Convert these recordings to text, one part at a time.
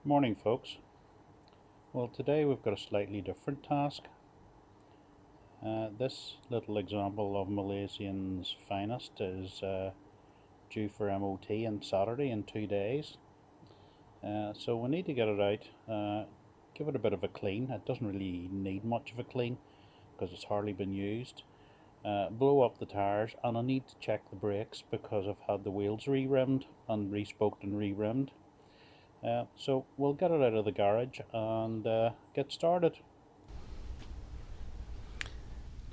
Morning folks. Well, today we've got a slightly different task. This little example of Malaysian's finest is due for MOT on Saturday in 2 days. So we need to get it out, give it a bit of a clean. It doesn't really need much of a clean because it's hardly been used. Blow up the tyres, and I need to check the brakes because I've had the wheels re-rimmed and re-spoked and re-rimmed. So we'll get it out of the garage and get started.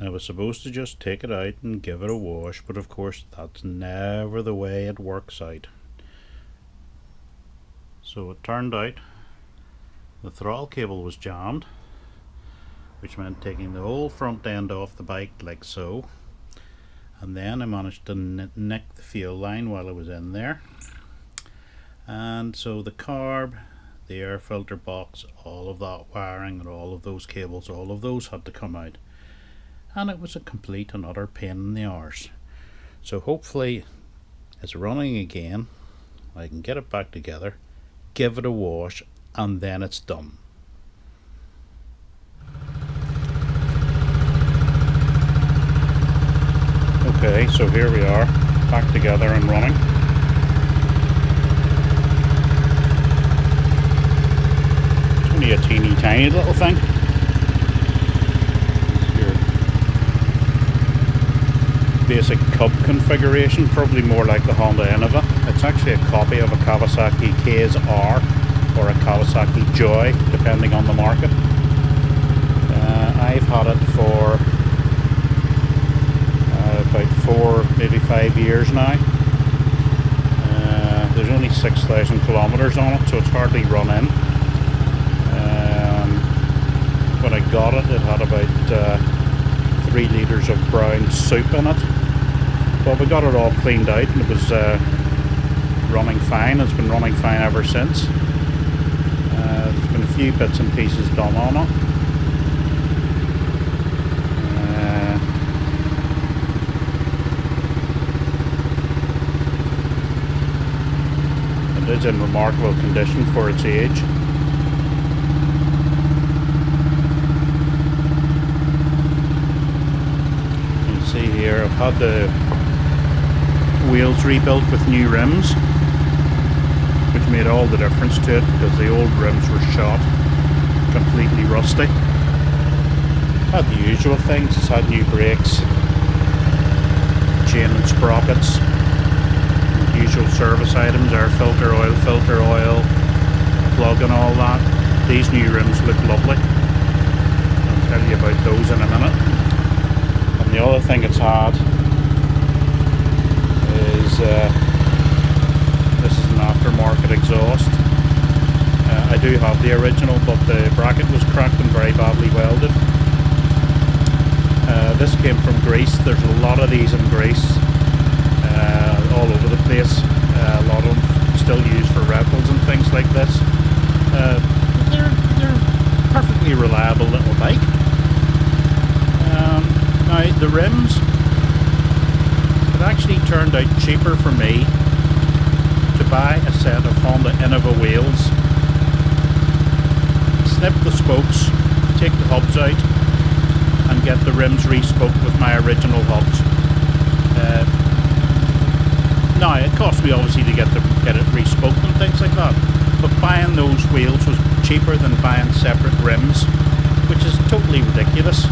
I was supposed to just take it out and give it a wash, but of course that's never the way it works out. So it turned out the throttle cable was jammed, which meant taking the whole front end off the bike like so, and then I managed to nick the fuel line while I was in there. And so the carb, the air filter box, all of that wiring and all of those cables, all of those had to come out, and it was a complete and utter pain in the arse. So hopefully it's running again, I can get it back together, give it a wash, and then it's done. Okay, so here we are, back together and running. Only a teeny tiny little thing. Your basic cub configuration, probably more like the Honda Innova. It's actually a copy of a Kawasaki KZR or a Kawasaki Joy, depending on the market. I've had it for about 4, maybe 5 years now. There's only 6,000 kilometers on it, so it's hardly run in. When I got it, it had about 3 litres of brown soup in it. But we got it all cleaned out and it was running fine. It's been running fine ever since. There's been a few bits and pieces done on it. It is in remarkable condition for its age. See here, I've had the wheels rebuilt with new rims, which made all the difference to it because the old rims were shot, completely rusty. Had the usual things, it's had new brakes, chain and sprockets, usual service items, air filter, oil, plug and all that. These new rims look lovely. I'll tell you about those in a minute. The other thing it's had is this is an aftermarket exhaust. I do have the original, but the bracket was cracked and very badly welded. This came from Greece. There's a lot of these in Greece, all over the place. A lot of them still used for rentals and things like this. They're perfectly reliable little bike. Now the rims, it actually turned out cheaper for me to buy a set of Honda Innova wheels, snip the spokes, take the hubs out and get the rims re-spoked with my original hubs. Now it cost me obviously to get it re-spoked and things like that, but buying those wheels was cheaper than buying separate rims, which is totally ridiculous.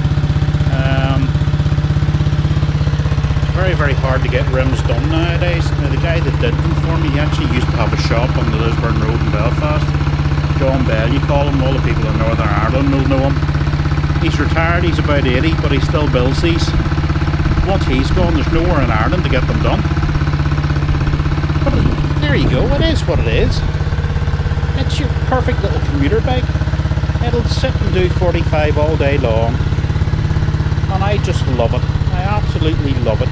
Very hard to get rims done nowadays. Now, the guy that did them for me, he actually used to have a shop on the Lisburn Road in Belfast. John Bell, you call him. All the people in Northern Ireland will know him. He's retired, he's about 80, but he still builds these. Once he's gone, there's nowhere in Ireland to get them done. But there you go, it is what it is. It's your perfect little commuter bike. It'll sit and do 45 all day long, and I just love it. I absolutely love it.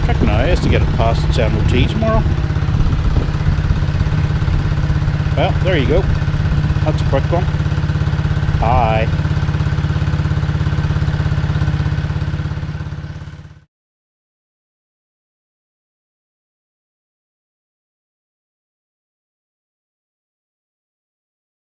Trick now is to get it past its MOT tomorrow. Well, there you go. That's a quick one. Bye.